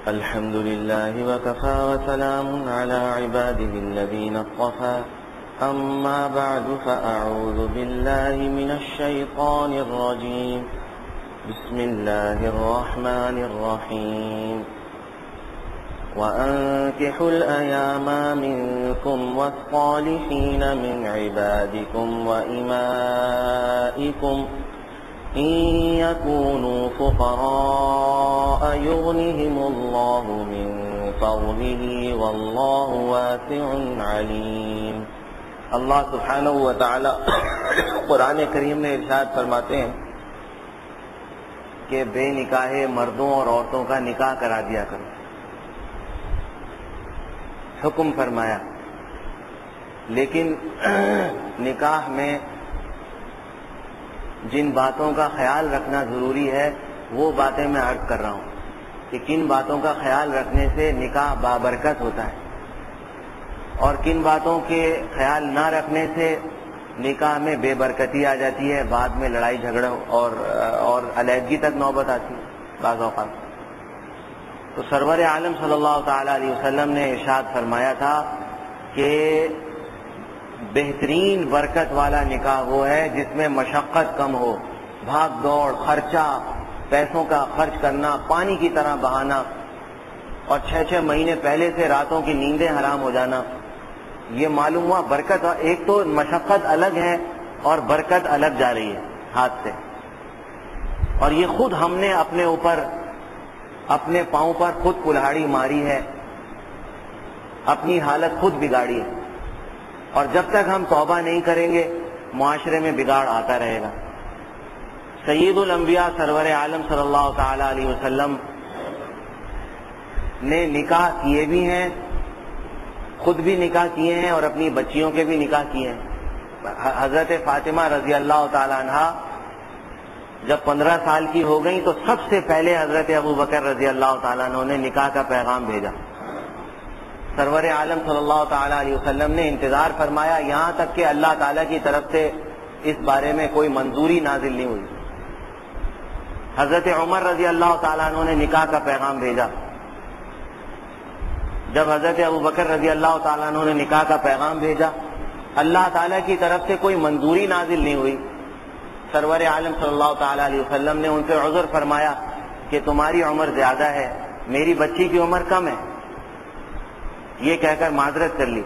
الحمد لله وكفى وسلام على عباده الذين اصطفى أما بعد فأعوذ بالله من الشيطان الرجيم بسم الله الرحمن الرحيم وأنكحوا الأيام منكم والصالحين من عبادكم وإمائكم إن يكونوا فقراء يغنهم الله من فضله والله واسع عليم. اللہ سبحانہ و تعالی قرآن کریم میں ارشاد فرماتے ہیں کہ بے نکاح مردوں اور عورتوں کا نکاح کرا دیا کرو. حکم فرمایا، لیکن نکاح میں جن باتوں کا خیال رکھنا ضروری ہے وہ باتیں میں عرض کر رہا ہوں کہ کن باتوں کا خیال رکھنے سے نکاح بابرکت ہوتا ہے اور کن باتوں کے خیال نہ رکھنے سے نکاح میں بے برکتی آ جاتی ہے، بعد میں لڑائی جھگڑا اور علیحدگی تک نوبت آتی ہے بعض اوقات. تو سرور عالم صلی اللہ تعالی علیہ وسلم نے ارشاد فرمایا تھا کہ بہترین برکت والا نکاح وہ ہے جس میں مشقت کم ہو، بھاگ دوڑ، خرچہ، پیسوں کا خرچ کرنا پانی کی طرح بہانا اور 6 مہینے پہلے سے راتوں کی نیندیں حرام ہو جانا. یہ معلوم ہوا برکت ایک تو مشقت الگ ہے اور برکت الگ جا رہی ہے ہاتھ سے، اور یہ خود ہم نے اپنے اوپر اپنے پاؤں پر خود کلہاڑی ماری ہے، اپنی حالت خود بگاڑی ہے، اور جب تک ہم توبہ نہیں کریں گے معاشرے میں بگاڑ آتا رہے گا. سید الانبیاء سرور عالم صلی اللہ تعالی علیہ وسلم نے نکاح کیے بھی ہیں، خود بھی نکاح کیے ہیں اور اپنی بچیوں کے بھی نکاح کیے ہیں. حضرت فاطمہ رضی اللہ تعالی عنہ جب 15 سال کی ہو گئیں تو سب سے پہلے حضرت ابوبکر رضی اللہ تعالیٰ عنہ نے نکاح کا پیغام بھیجا. سرور عالم صلی اللہ تعالی علیہ وسلم نے انتظار فرمایا یہاں تک کہ اللہ تعالیٰ کی طرف سے اس بارے میں کوئی منظوری نازل نہیں ہوئی. حضرت عمر رضی اللہ تعالیٰ عنہ نے نکاح کا پیغام بھیجا. جب حضرت ابوبکر رضی اللہ تعالیٰ عنہ نے نکاح کا پیغام بھیجا، اللہ تعالیٰ کی طرف سے کوئی منظوری نازل نہیں ہوئی. سرور عالم صلی اللہ تعالی علیہ وسلم نے ان سے عذر فرمایا کہ تمہاری عمر زیادہ ہے، میری بچی کی عمر کم ہے، یہ کہہ کر معذرت کر لی.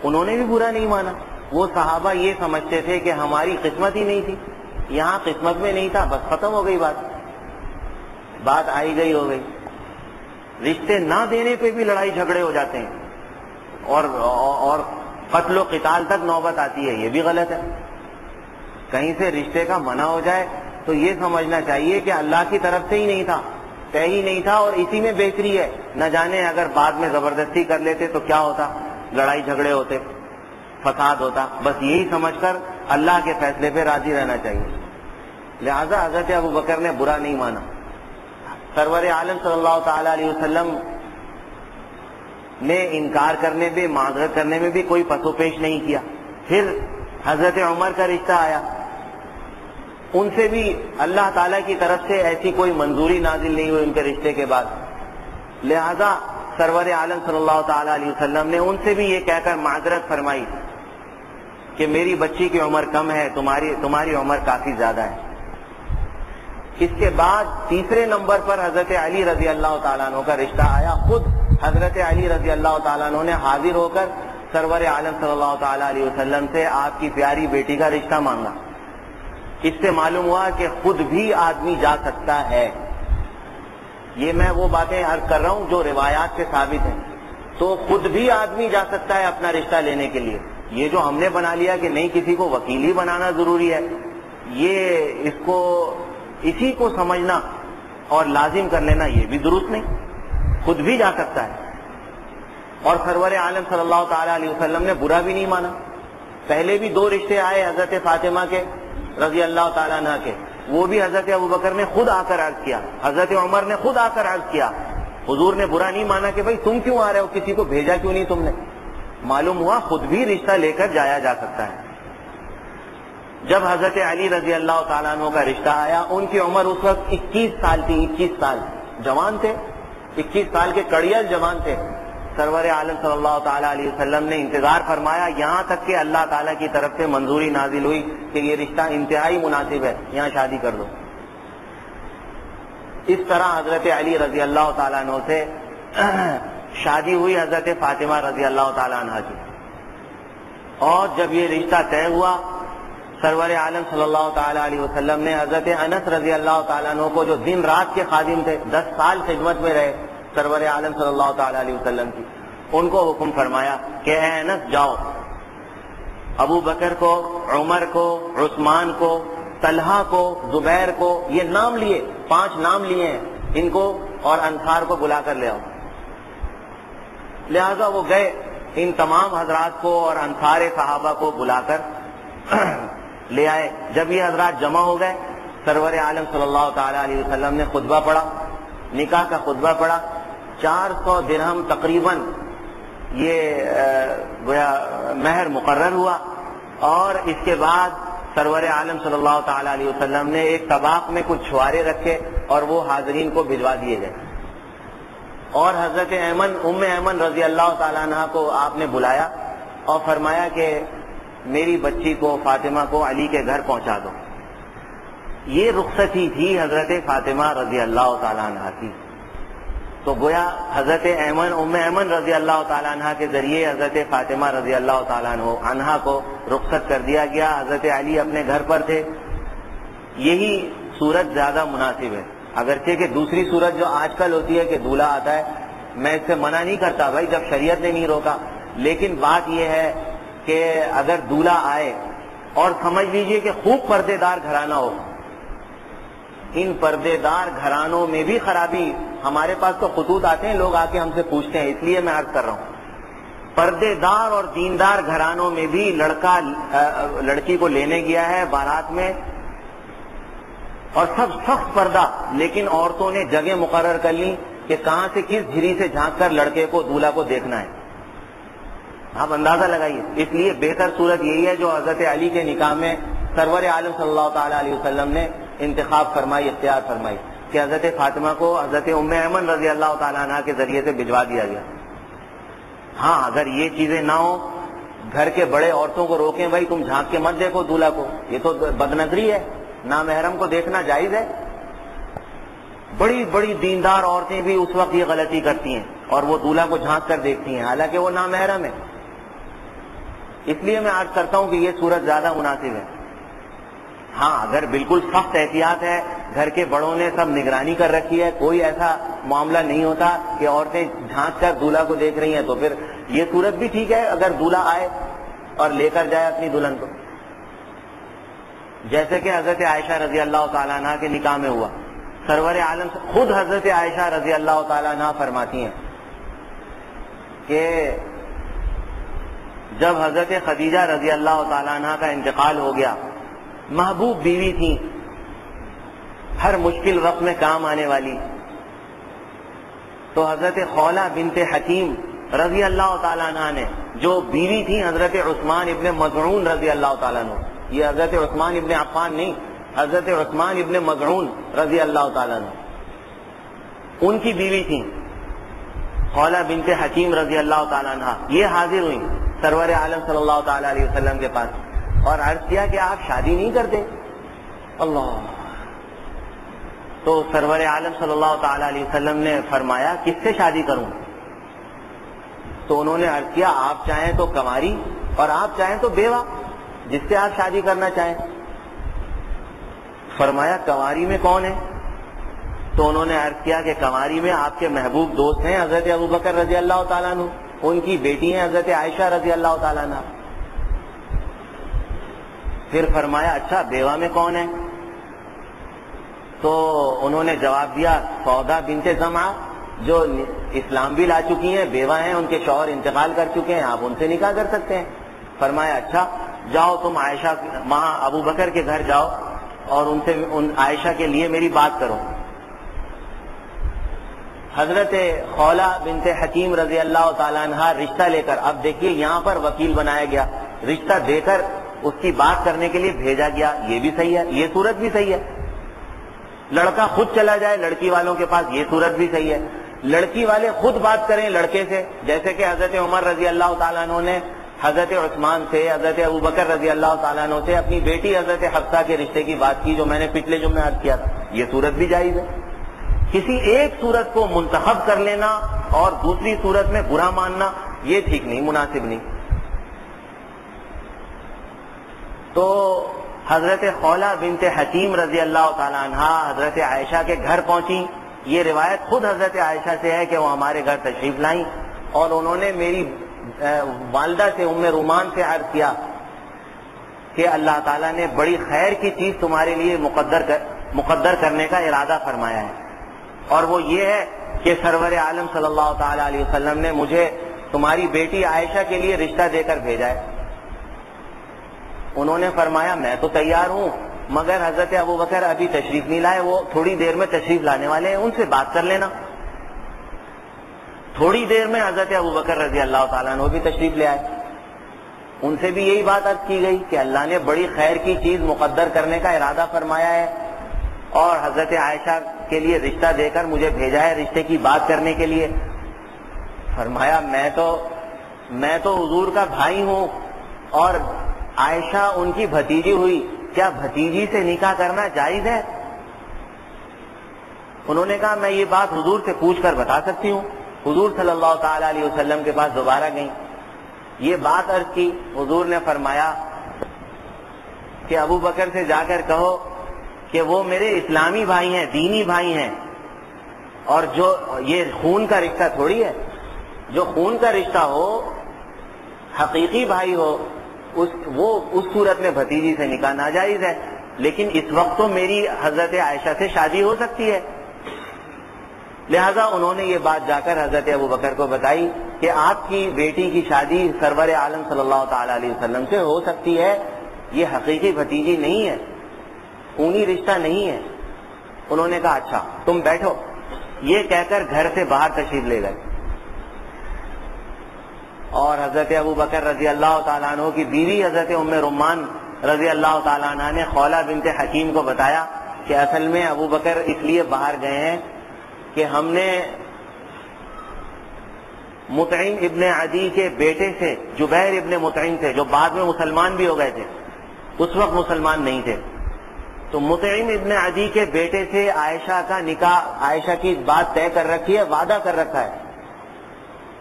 انہوں نے بھی برا نہیں مانا. وہ صحابہ یہ سمجھتے تھے کہ ہماری قسمت ہی نہیں تھی، یہاں قسمت میں نہیں تھا، بس ختم ہو گئی بات آئی گئی ہو گئی. رشتے نہ دینے پہ بھی لڑائی جھگڑے ہو جاتے ہیں اور قتل و قتال تک نوبت آتی ہے. یہ بھی غلط ہے. کہیں سے رشتے کا منع ہو جائے تو یہ سمجھنا چاہیے کہ اللہ کی طرف سے ہی نہیں تھا، طے ہی نہیں تھا اور اسی میں بہتری ہے. نہ جانے اگر بعد میں زبردستی کر لیتے تو کیا ہوتا، لڑائی جھگڑے ہوتے، فساد ہوتا. بس یہی سمجھ کر اللہ کے فیصلے پہ راضی رہنا چاہیے. لہذا حضرت ابوبکر نے برا نہیں مانا. سرور عالم صلی اللہ تعالی علیہ وسلم نے انکار کرنے میں، معذرت کرنے میں بھی کوئی پس و پیش نہیں کیا. پھر حضرت عمر کا رشتہ آیا، ان سے بھی اللہ تعالیٰ کی طرف سے ایسی کوئی منظوری نازل نہیں ہوئی ان کے رشتے کے بعد. لہذا سرور عالم صلی اللہ تعالی علیہ وسلم نے ان سے بھی یہ کہہ کر معذرت فرمائی کہ میری بچی کی عمر کم ہے، تمہاری عمر کافی زیادہ ہے. اس کے بعد تیسرے نمبر پر حضرت علی رضی اللہ تعالیٰ عنہ کا رشتہ آیا. خود حضرت علی رضی اللہ تعالیٰ عنہ نے حاضر ہو کر سرور عالم صلی اللہ تعالی علیہ وسلم سے آپ کی پیاری بیٹی کا رشتہ مانگا. اس سے معلوم ہوا کہ خود بھی آدمی جا سکتا ہے. یہ میں وہ باتیں عرض کر رہا ہوں جو روایات سے ثابت ہیں. تو خود بھی آدمی جا سکتا ہے اپنا رشتہ لینے کے لیے. یہ جو ہم نے بنا لیا کہ نہیں کسی کو وکیل ہی بنانا ضروری ہے، یہ اسی کو سمجھنا اور لازم کر لینا یہ بھی درست نہیں. خود بھی جا سکتا ہے. اور سرور عالم صلی اللہ تعالی علیہ وسلم نے برا بھی نہیں مانا. پہلے بھی 2 رشتے آئے حضرت فاطمہ کے رضی اللہ تعالیٰ عنہ کے، وہ بھی حضرت ابوبکر نے خود آ کر عرض کیا، حضرت عمر نے خود آ کر عرض کیا. حضور نے برا نہیں مانا کہ بھائی تم کیوں آ رہے ہو، کسی کو بھیجا کیوں نہیں تم نے. معلوم ہوا خود بھی رشتہ لے کر جایا جا سکتا ہے. جب حضرت علی رضی اللہ تعالیٰ عنہ کا رشتہ آیا، ان کی عمر اس وقت 21 سال تھی. 21 سال جوان تھے. 21 سال کے کڑیل جوان تھے. سرور عالم صلی اللہ تعالیٰ علیہ وسلم نے انتظار فرمایا یہاں تک کہ اللہ تعالیٰ کی طرف سے منظوری نازل ہوئی کہ یہ رشتہ انتہائی مناسب ہے, یہاں شادی کر دو. اس طرح حضرت علی رضی اللہ تعالیٰ عنہ سے شادی ہوئی حضرت فاطمہ رضی اللہ تعالیٰ عنہ کی. اور جب یہ رشتہ طے ہوا, سرور عالم صلی اللہ تعالیٰ علیہ وسلم نے حضرت انس رضی اللہ تعالیٰ عنہ کو, جو دن رات کے خادم تھے, 10 سال خدمت میں رہے سرور عالم صلی اللہ تعالیٰ علیہ وسلم کی, ان کو حکم فرمایا کہ اے انس جاؤ, ابو بکر کو, عمر کو, عثمان کو, طلحہ کو, زبیر کو, یہ نام لیے, 5 نام لیے ہیں, ان کو اور انصار کو بلا کر لے آؤ. لہذا وہ گئے, ان تمام حضرات کو اور انصار صحابہ کو بلا کر لے آئے. جب یہ حضرات جمع ہو گئے, سرور عالم صلی اللہ تعالیٰ علیہ وسلم نے خطبہ پڑھا, نکاح کا خطبہ پڑھا. 400 درہم تقریباً یہ گویا مہر مقرر ہوا. اور اس کے بعد سرور عالم صلی اللہ تعالیٰ علیہ وسلم نے ایک طباق میں کچھ چھوارے رکھے اور وہ حاضرین کو بھجوا دیے گئے. اور حضرت ام ایمن رضی اللہ تعالیٰ عنہ کو آپ نے بلایا اور فرمایا کہ میری بچی کو فاطمہ کو علی کے گھر پہنچا دو. یہ رخصتی تھی حضرت فاطمہ رضی اللہ تعالیٰ عنہ کی. تو گویا حضرت ام ایمن رضی اللہ تعالیٰ عنہ کے ذریعے حضرت فاطمہ رضی اللہ تعالیٰ عنہ کو رخصت کر دیا گیا. حضرت علی اپنے گھر پر تھے. یہی صورت زیادہ مناسب ہے, اگرچہ کہ دوسری صورت جو آج کل ہوتی ہے کہ دولہا آتا ہے, میں اس سے منع نہیں کرتا بھائی جب شریعت نے نہیں روکا, لیکن بات یہ ہے کہ اگر دولہا آئے اور سمجھ لیجئے کہ خوب پردے دار گھرانہ ہو, ان پردے دار گھرانوں میں بھی خرابی, ہمارے پاس تو خطوط آتے ہیں, لوگ آ کے ہم سے پوچھتے ہیں, اس لیے میں عرض کر رہا ہوں, پردے دار اور دیندار گھرانوں میں بھی لڑکا لڑکی کو لینے گیا ہے بارات میں, اور سب سخت پردہ, لیکن عورتوں نے جگہ مقرر کر لی کہ کہاں سے کس جھری سے جھانک کر لڑکے کو دولہا کو دیکھنا ہے. آپ اندازہ لگائیے. اس لیے بہتر صورت یہی ہے جو حضرت علی کے نکاح میں سرور عالم صلی اللہ تعالیٰ علیہ وسلم نے انتخاب فرمائی, اختیار فرمائی, کہ حضرت فاطمہ کو حضرت ام ایمن رضی اللہ تعالیٰ عنہ کے ذریعے سے بھجوا دیا گیا. ہاں اگر یہ چیزیں نہ ہوں, گھر کے بڑے عورتوں کو روکیں بھائی تم جھانک کے مت دیکھو دولہا کو, یہ تو بدنظری ہے, نامحرم کو دیکھنا جائز ہے. بڑی بڑی دیندار عورتیں بھی اس وقت یہ غلطی کرتی ہیں اور وہ دولہا کو جھانک کر دیکھتی ہیں حالانکہ وہ نامحرم ہے. اس لیے میں عرض کرتا ہوں کہ یہ صورت زیادہ مناسب ہے. ہاں اگر بالکل سخت احتیاط ہے, گھر کے بڑوں نے سب نگرانی کر رکھی ہے, کوئی ایسا معاملہ نہیں ہوتا کہ عورتیں جھانک کر دولہا کو دیکھ رہی ہیں, تو پھر یہ صورت بھی ٹھیک ہے اگر دولہا آئے اور لے کر جائے اپنی دلہن کو, جیسے کہ حضرت عائشہ رضی اللہ تعالیٰ عنہ کے نکاح میں ہوا. سرور عالم خود حضرت عائشہ رضی اللہ تعالیٰ عنہ فرماتی ہیں کہ جب حضرت خدیجہ رضی اللہ تعالیٰ عنہ کا انتقال ہو گیا, محبوب بیوی تھی, ہر مشکل وقت میں کام آنے والی, تو حضرت خولہ بنت حکیم رضی اللہ تعالیٰ عنہ نے, جو بیوی تھی حضرت عثمان ابن مظعون رضی اللہ تعالیٰ عنہ, یہ حضرت عثمان ابن عفان نہیں, حضرت عثمان ابن مظعون رضی اللہ تعالیٰ عنہ, ان کی بیوی تھی خولہ بنت حکیم رضی اللہ تعالیٰ عنہ. یہ حاضر ہوئی سرور عالم صلی اللہ تعالیٰ علیہ وسلم کے پاس اور عرض کیا کہ آپ شادی نہیں کرتے. اللہ. تو سرور عالم صلی اللہ تعالیٰ علیہ وسلم نے فرمایا کس سے شادی کروں؟ تو انہوں نے عرض کیا آپ چاہیں تو کنواری اور آپ چاہیں تو بیوہ, جس سے آپ شادی کرنا چاہیں. فرمایا کنواری میں کون ہے؟ تو انہوں نے عرض کیا کہ کنواری میں آپ کے محبوب دوست ہیں حضرت ابو بکر رضی اللہ تعالیٰ عنہ, ان کی بیٹی ہیں حضرت عائشہ رضی اللہ تعالیٰ عنہ. پھر فرمایا اچھا بیوہ میں کون ہے؟ تو انہوں نے جواب دیا سودا بنت زمعہ, جو اسلام بھی لا چکی ہیں, بیوہ ہیں, ان کے شوہر انتقال کر چکے ہیں, آپ ان سے نکاح کر سکتے ہیں. فرمایا اچھا جاؤ تم عائشہ وہاں ابو بکر کے گھر جاؤ اور ان سے عائشہ کے لیے میری بات کرو. حضرت خولہ بنت حکیم رضی اللہ تعالیٰ عنہ رشتہ لے کر, اب دیکھیے یہاں پر وکیل بنایا گیا, رشتہ دے کر اس کی بات کرنے کے لیے بھیجا گیا, یہ بھی صحیح ہے, یہ صورت بھی صحیح ہے. لڑکا خود چلا جائے لڑکی والوں کے پاس, یہ صورت بھی صحیح ہے. لڑکی والے خود بات کریں لڑکے سے، جیسے کہ حضرت عمر رضی اللہ تعالیٰ عنہ نے حضرت عثمان سے، حضرت ابوبکر رضی اللہ تعالیٰ عنہ سے اپنی بیٹی حضرت حفصہ کے رشتے کی بات کی، جو میں نے پچھلے جمعے عرض کیا تھا. یہ صورت بھی جائز ہے. کسی ایک صورت کو منتخب کر لینا اور دوسری صورت میں برا ماننا یہ ٹھیک نہیں، مناسب نہیں. تو حضرت خولہ بنت حکیم رضی اللہ تعالیٰ عنہا حضرت عائشہ کے گھر پہنچی. یہ روایت خود حضرت عائشہ سے ہے کہ وہ ہمارے گھر تشریف لائیں اور انہوں نے میری والدہ سے ام رومان سے عرض کیا کہ اللہ تعالیٰ نے بڑی خیر کی چیز تمہارے لیے مقدر کرنے کا ارادہ فرمایا ہے، اور وہ یہ ہے کہ سرور عالم صلی اللہ تعالی علیہ وسلم نے مجھے تمہاری بیٹی عائشہ کے لیے رشتہ دے کر بھیجا ہے. انہوں نے فرمایا میں تو تیار ہوں، مگر حضرت ابوبکر ابھی تشریف نہیں لائے، وہ تھوڑی دیر میں تشریف لانے والے ہیں، ان سے بات کر لینا. تھوڑی دیر میں حضرت ابوبکر رضی اللہ تعالیٰ عنہ بھی تشریف لے آئے. ان سے بھی یہی بات عرض کی گئی کہ اللہ نے بڑی خیر کی چیز مقدر کرنے کا ارادہ فرمایا ہے اور حضرت عائشہ کے لیے رشتہ دے کر مجھے بھیجا ہے رشتے کی بات کرنے کے لیے. فرمایا میں تو حضور کا بھائی ہوں اور عائشہ ان کی بھتیجی ہوئی، کیا بھتیجی سے نکاح کرنا جائز ہے؟ انہوں نے کہا میں یہ بات حضور سے پوچھ کر بتا سکتی ہوں. حضور صلی اللہ تعالی علیہ وسلم کے پاس دوبارہ گئیں، یہ بات عرض کی. حضور نے فرمایا کہ ابو بکر سے جا کر کہو کہ وہ میرے اسلامی بھائی ہیں، دینی بھائی ہیں، اور جو یہ خون کا رشتہ تھوڑی ہے، جو خون کا رشتہ ہو، حقیقی بھائی ہو، وہ اس صورت میں بھتیجی سے نکاح ناجائز ہے. لیکن اس وقت تو میری حضرت عائشہ سے شادی ہو سکتی ہے. لہذا انہوں نے یہ بات جا کر حضرت ابوبکر کو بتائی کہ آپ کی بیٹی کی شادی سرور عالم صلی اللہ تعالی علیہ وسلم سے ہو سکتی ہے، یہ حقیقی بھتیجی نہیں ہے، خونی رشتہ نہیں ہے. انہوں نے کہا اچھا تم بیٹھو. یہ کہہ کر گھر سے باہر تشریف لے گئے اور حضرت ابوبکر رضی اللہ تعالیٰ عنہ کی بیوی حضرت ام رومان رضی اللہ تعالیٰ عنہ نے خولہ بنت حکیم کو بتایا کہ اصل میں ابوبکر اس لیے باہر گئے ہیں کہ ہم نے مطعم ابن عدی کے بیٹے سے، جبیر ابن مطعم سے، جو بعد میں مسلمان بھی ہو گئے تھے، اس وقت مسلمان نہیں تھے، تو مطعم ابن عدی کے بیٹے سے عائشہ کا نکاح، عائشہ کی بات طے کر رکھی ہے، وعدہ کر رکھا ہے.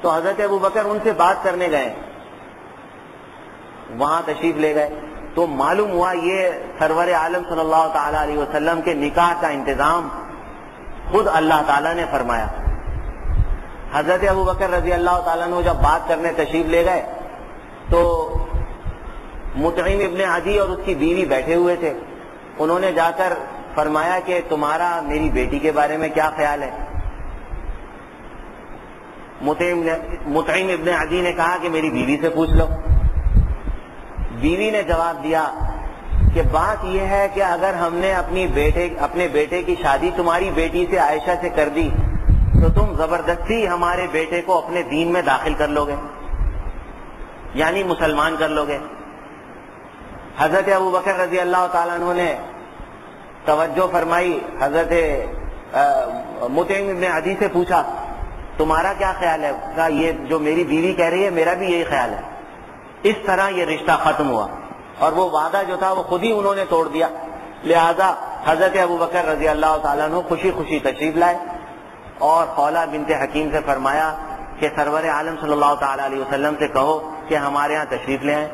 تو حضرت ابوبکر ان سے بات کرنے گئے، وہاں تشریف لے گئے تو معلوم ہوا یہ سرور عالم صلی اللہ تعالی علیہ وسلم کے نکاح کا انتظام خود اللہ تعالیٰ نے فرمایا. حضرت ابوبکر رضی اللہ تعالیٰ عنہ جب بات کرنے تشریف لے گئے تو مطعم ابن عدی اور اس کی بیوی بیٹھے ہوئے تھے. انہوں نے جا کر فرمایا کہ تمہارا میری بیٹی کے بارے میں کیا خیال ہے؟ مطعم ابن عدی نے کہا کہ میری بیوی سے پوچھ لو. بیوی نے جواب دیا کہ بات یہ ہے کہ اگر ہم نے اپنے بیٹے کی شادی تمہاری بیٹی سے عائشہ سے کر دی تو تم زبردستی ہمارے بیٹے کو اپنے دین میں داخل کر لو گے، یعنی مسلمان کر لو گے. حضرت ابوبکر رضی اللہ تعالیٰ عنہ نے توجہ فرمائی، حضرت مطعم ابن عدی سے پوچھا تمہارا کیا خیال ہے؟ کہا یہ جو میری بیوی کہہ رہی ہے میرا بھی یہی خیال ہے. اس طرح یہ رشتہ ختم ہوا اور وہ وعدہ جو تھا وہ خود ہی انہوں نے توڑ دیا. لہذا حضرت ابوبکر رضی اللہ تعالیٰ عنہ خوشی خوشی تشریف لائے اور خولہ بنت حکیم سے فرمایا کہ سرور عالم صلی اللہ تعالی علیہ وسلم سے کہو کہ ہمارے ہاں تشریف لے آئیں.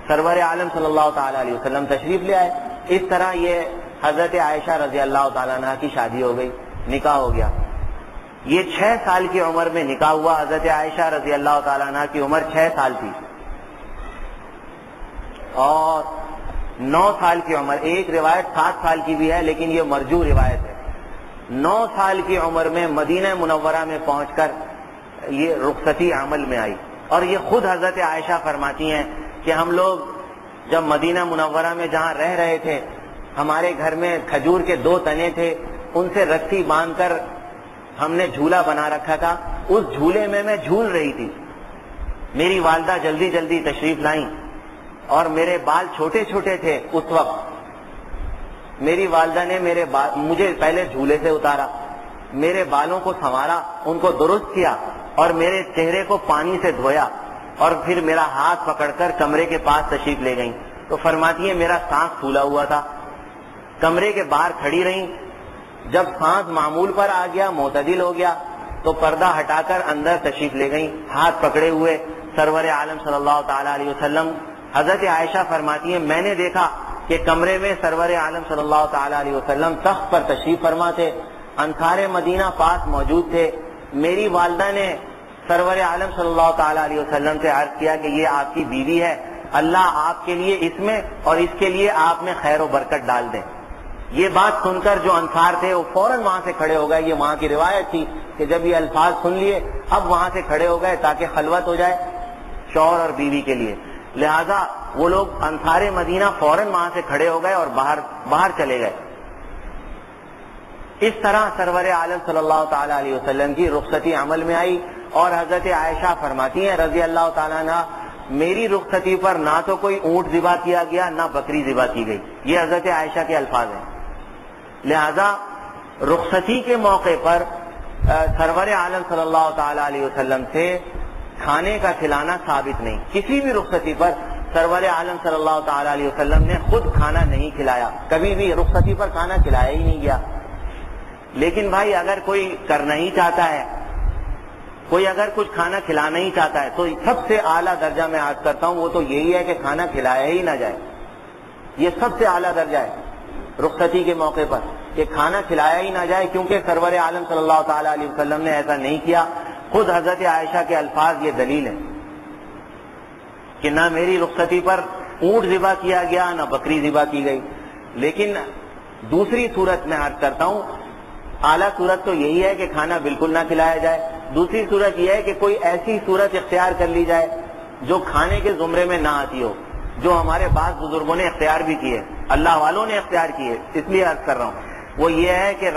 سرور عالم صلی اللہ تعالی علیہ وسلم تشریف لے آئے. اس طرح یہ حضرت عائشہ رضی اللہ تعالیٰ عنہ کی شادی ہو گئی، نکاح ہو گیا. یہ 6 سال کی عمر میں نکاح ہوا. حضرت عائشہ رضی اللہ تعالیٰ عنہ کی عمر 6 سال تھی اور 9 سال کی عمر، ایک روایت 7 سال کی بھی ہے لیکن یہ مرجو روایت ہے. 9 سال کی عمر میں مدینہ منورہ میں پہنچ کر یہ رخصتی عمل میں آئی. اور یہ خود حضرت عائشہ فرماتی ہیں کہ ہم لوگ جب مدینہ منورہ میں جہاں رہ رہے تھے ہمارے گھر میں کھجور کے 2 تنے تھے، ان سے رسی باندھ کر ہم نے جھولا بنا رکھا تھا. اس جھولے میں جھول رہی تھی. میری والدہ جلدی جلدی تشریف لائیں اور میرے بال چھوٹے چھوٹے تھے. اس وقت میری والدہ نے مجھے پہلے جھولے سے اتارا میرے بالوں کو سنوارا، ان کو درست کیا اور میرے چہرے کو پانی سے دھویا اور پھر میرا ہاتھ پکڑ کر کمرے کے پاس تشریف لے گئیں. تو فرماتی ہیں میرا سانس پھولا ہوا تھا، کمرے کے باہر کھڑی رہیں. جب سانس معمول پر آ گیا، معتدل ہو گیا، تو پردہ ہٹا کر اندر تشریف لے گئیں ہاتھ پکڑے ہوئے. سرور عالم صلی اللہ تعالی علیہ وسلم، حضرت عائشہ فرماتی ہیں میں نے دیکھا کہ کمرے میں سرور عالم صلی اللہ تعالی علیہ وسلم تخت پر تشریف فرما تھے، انصار مدینہ پاس موجود تھے. میری والدہ نے سرور عالم صلی اللہ تعالی علیہ وسلم سے عرض کیا کہ یہ آپ کی بیوی ہے، اللہ آپ کے لیے اس میں اور اس کے لیے آپ میں خیر و برکت ڈال دیں. یہ بات سن کر جو انصار تھے وہ فوراً وہاں سے کھڑے ہو گئے. یہ وہاں کی روایت تھی کہ جب یہ الفاظ سن لیے اب وہاں سے کھڑے ہو گئے تاکہ خلوت ہو جائے شوہر اور بیوی کے لیے. لہذا وہ لوگ انصار مدینہ فوراً وہاں سے کھڑے ہو گئے اور باہر چلے گئے. اس طرح سرور عالم صلی اللہ تعالی علیہ وسلم کی رخصتی عمل میں آئی. اور حضرت عائشہ فرماتی ہیں رضی اللہ تعالیٰ عنہ، میری رخصتی پر نہ تو کوئی اونٹ ذبح کیا گیا نہ بکری ذبح کی گئی. یہ حضرت عائشہ کے الفاظ ہیں. لہذا رخصتی کے موقع پر سرور عالم صلی اللہ تعالی علیہ وسلم سے کھانے کا کھلانا ثابت نہیں. کسی بھی رخصتی پر سرور عالم صلی اللہ تعالی علیہ وسلم نے خود کھانا نہیں کھلایا، کبھی بھی رخصتی پر کھانا کھلایا ہی نہیں گیا. لیکن بھائی اگر کوئی کرنا ہی چاہتا ہے، کوئی اگر کچھ کھانا کھلانا ہی چاہتا ہے تو سب سے اعلیٰ درجہ میں عرض کرتا ہوں وہ تو یہی ہے کہ کھانا کھلایا ہی نہ جائے. یہ سب سے اعلیٰ درجہ ہے رخصتی کے موقع پر کہ کھانا کھلایا ہی نہ جائے، کیونکہ سرور عالم صلی اللہ تعالی علیہ وسلم نے ایسا نہیں کیا. خود حضرت عائشہ کے الفاظ یہ دلیل ہے کہ نہ میری رخصتی پر اونٹ ذبح کیا گیا نہ بکری ذبح کی گئی. لیکن دوسری صورت میں عرض کرتا ہوں، اعلیٰ صورت تو یہی ہے کہ کھانا بالکل نہ کھلایا جائے. دوسری صورت یہ ہے کہ کوئی ایسی صورت اختیار کر لی جائے جو کھانے کے زمرے میں نہ آتی ہو، جو ہمارے بعض بزرگوں نے اختیار بھی کیے، اللہ والوں نے اختیار کیے. اس لیے عرض کر رہا ہوں وہ یہ ہے کہ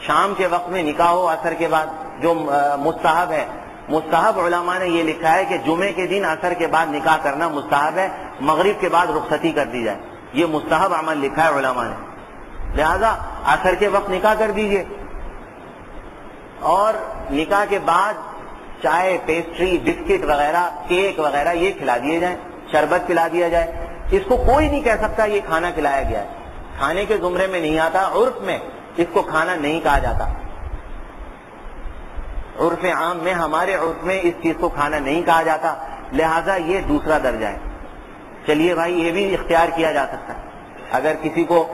شام کے وقت میں نکاح ہو عصر کے بعد، جو مستحب ہے. مستحب علماء نے یہ لکھا ہے کہ جمعے کے دن عصر کے بعد نکاح کرنا مستحب ہے، مغرب کے بعد رخصتی کر دی جائے. یہ مستحب عمل لکھا ہے علماء نے. لہذا عصر کے وقت نکاح کر دیجئے اور نکاح کے بعد چائے، پیسٹری، بسکٹ وغیرہ، کیک وغیرہ یہ کھلا دیے جائیں، شربت پلا دیا جائے. اس کو کوئی نہیں کہہ سکتا یہ کھانا کھلایا گیا ہے. کھانے کے زمرے میں نہیں آتا. عرف میں اس کو کھانا نہیں کہا جاتا. عرف عام میں، ہمارے عرف میں اس چیز کو کھانا نہیں کہا جاتا. لہذا یہ دوسرا درجہ ہے. چلیے بھائی یہ بھی اختیار کیا جا سکتا ہے. اگر کسی کو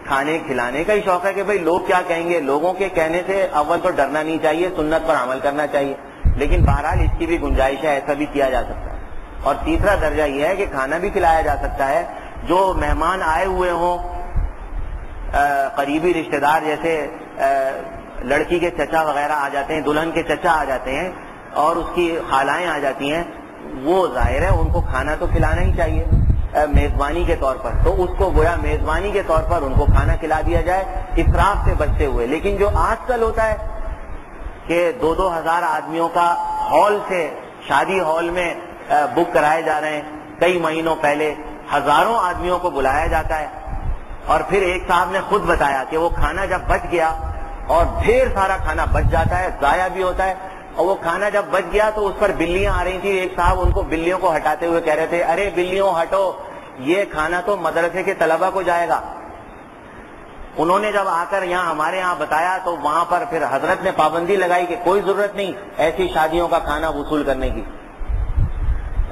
کھانے کھلانے کا ہی شوق ہے کہ بھئی لوگ کیا کہیں گے، لوگوں کے کہنے سے اول تو ڈرنا نہیں چاہیے، سنت پر عمل کرنا چاہیے. لیکن بہرحال اس کی بھی گنجائش ہے، ایسا بھی کیا جا سکتا ہے. اور تیسرا درجہ یہ ہے کہ کھانا بھی کھلایا جا سکتا ہے. جو مہمان آئے ہوئے ہوں، قریبی رشتہ دار جیسے لڑکی کے چچا وغیرہ آ جاتے ہیں، دلہن کے چچا آ جاتے ہیں اور اس کی خالائیں آ جاتی ہیں، وہ ظاہر ہے ان کو کھانا تو کھلانا ہی چاہیے میزبانی کے طور پر. تو اس کو گویا میزبانی کے طور پر ان کو کھانا کھلا دیا جائے اسراف سے بچتے ہوئے. لیکن جو آج کل ہوتا ہے کہ 2-2 ہزار آدمیوں کا ہال سے، شادی ہال میں بک کرائے جا رہے ہیں، کئی مہینوں پہلے ہزاروں آدمیوں کو بلایا جاتا ہے اور پھر ایک صاحب نے خود بتایا کہ وہ کھانا جب بچ گیا، اور ڈھیر سارا کھانا بچ جاتا ہے، ضائع بھی ہوتا ہے، اور وہ کھانا جب بچ گیا تو اس پر بلیاں آ رہی تھیں. ایک صاحب ان کو بلیوں کو ہٹاتے ہوئے کہہ رہے تھے ارے بلیوں ہٹو، یہ کھانا تو مدرسے کے طلبہ کو جائے گا. انہوں نے جب آ کر یہاں ہمارے یہاں بتایا تو وہاں پر پھر حضرت نے پابندی لگائی کہ کوئی ضرورت نہیں ایسی شادیوں کا کھانا وصول کرنے کی.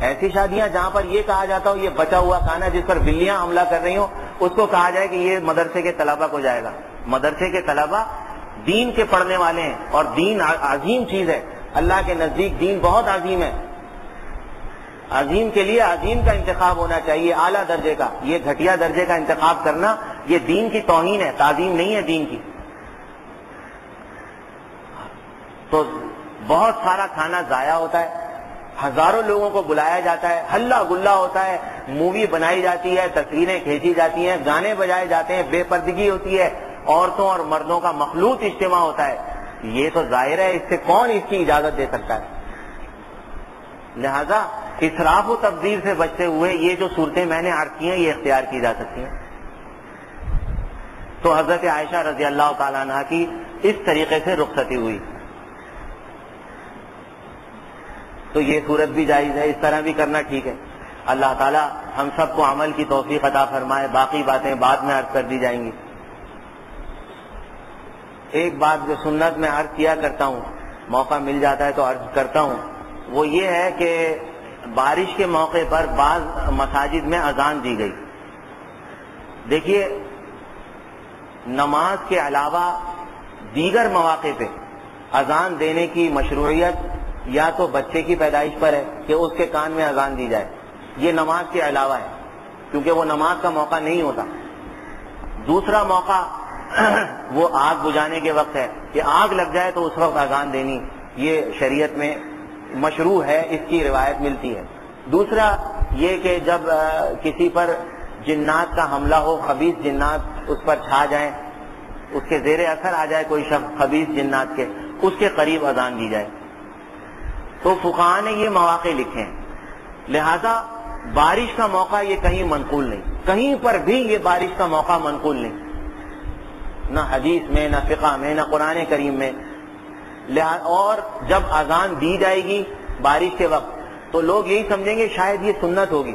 ایسی شادیاں جہاں پر یہ کہا جاتا ہو یہ بچا ہوا کھانا جس پر بلیاں حملہ کر رہی ہوں، اس کو کہا جائے کہ یہ مدرسے کے طلبہ کو جائے گا. مدرسے کے طلبہ دین کے پڑھنے والے ہیں اور دین عظیم چیز ہے. اللہ کے نزدیک دین بہت عظیم ہے. عظیم کے لیے عظیم کا انتخاب ہونا چاہیے، اعلیٰ درجے کا. یہ گھٹیا درجے کا انتخاب کرنا یہ دین کی توہین ہے، تعظیم نہیں ہے دین کی. تو بہت سارا کھانا ضائع ہوتا ہے، ہزاروں لوگوں کو بلایا جاتا ہے، ہلا گلا ہوتا ہے، مووی بنائی جاتی ہے، تصویریں کھینچی جاتی ہیں، گانے بجائے جاتے ہیں، بے پردگی ہوتی ہے، عورتوں اور مردوں کا مخلوط اجتماع ہوتا ہے. یہ تو ظاہر ہے اس سے کون اس کی اجازت دے سکتا ہے. لہذا اسراف و تبذیر سے بچتے ہوئے یہ جو صورتیں میں نے عرض کی ہیں یہ اختیار کی جا سکتی ہیں. تو حضرت عائشہ رضی اللہ تعالیٰ عنہ کی اس طریقے سے رخصتی ہوئی. تو یہ صورت بھی جائز ہے, اس طرح بھی کرنا ٹھیک ہے. اللہ تعالی ہم سب کو عمل کی توفیق عطا فرمائے. باقی باتیں بعد میں عرض کر دی جائیں گی. ایک بات جو سنت میں عرض کیا کرتا ہوں, موقع مل جاتا ہے تو عرض کرتا ہوں, وہ یہ ہے کہ بارش کے موقع پر بعض مساجد میں اذان دی گئی. دیکھیے, نماز کے علاوہ دیگر مواقع پہ اذان دینے کی مشروعیت یا تو بچے کی پیدائش پر ہے کہ اس کے کان میں اذان دی جائے, یہ نماز کے علاوہ ہے کیونکہ وہ نماز کا موقع نہیں ہوتا. دوسرا موقع وہ آگ بجھانے کے وقت ہے کہ آگ لگ جائے تو اس وقت اذان دینی, یہ شریعت میں مشروع ہے, اس کی روایت ملتی ہے. دوسرا یہ کہ جب کسی پر جنات کا حملہ ہو, خبیث جنات اس پر چھا جائیں, اس کے زیر اثر آ جائے کوئی شخص خبیث جنات کے, اس کے قریب اذان دی جائے. تو فقہاء نے یہ مواقع لکھے ہیں. لہذا بارش کا موقع یہ کہیں منقول نہیں, کہیں پر بھی یہ بارش کا موقع منقول نہیں, نہ حدیث میں, نہ فقہ میں, نہ قرآن کریم میں. اور جب اذان دی جائے گی بارش کے وقت تو لوگ یہی سمجھیں گے شاید یہ سنت ہوگی,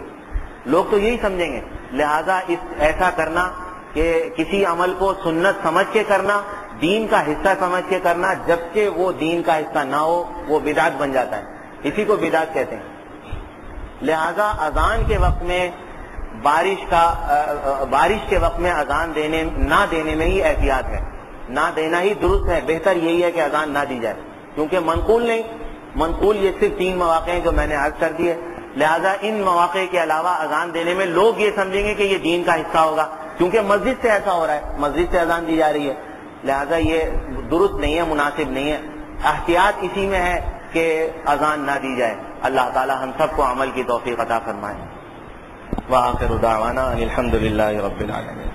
لوگ تو یہی سمجھیں گے. لہذا ایسا کرنا کہ کسی عمل کو سنت سمجھ کے کرنا, دین کا حصہ سمجھ کے کرنا, جبکہ وہ دین کا حصہ نہ ہو, وہ بدعت بن جاتا ہے. اسی کو بدعت کہتے ہیں. لہذا اذان کے وقت میں بارش کے وقت میں اذان نہ دینے میں ہی احتیاط ہے, نہ دینا ہی درست ہے. بہتر یہی ہے کہ اذان نہ دی جائے, کیونکہ منقول نہیں. منقول یہ صرف 3 مواقع ہیں جو میں نے عرض کر دیے. لہذا ان مواقع کے علاوہ اذان دینے میں لوگ یہ سمجھیں گے کہ یہ دین کا حصہ ہوگا, کیونکہ مسجد سے ایسا ہو رہا ہے, مسجد سے اذان دی جا رہی ہے. لہذا یہ درست نہیں ہے, مناسب نہیں ہے. احتیاط اسی میں ہے کہ اذان نہ دی جائے. اللہ تعالی ہم سب کو عمل کی توفیق عطا فرمائے. وآخر دعوانا ان الحمد للہ رب العالمین.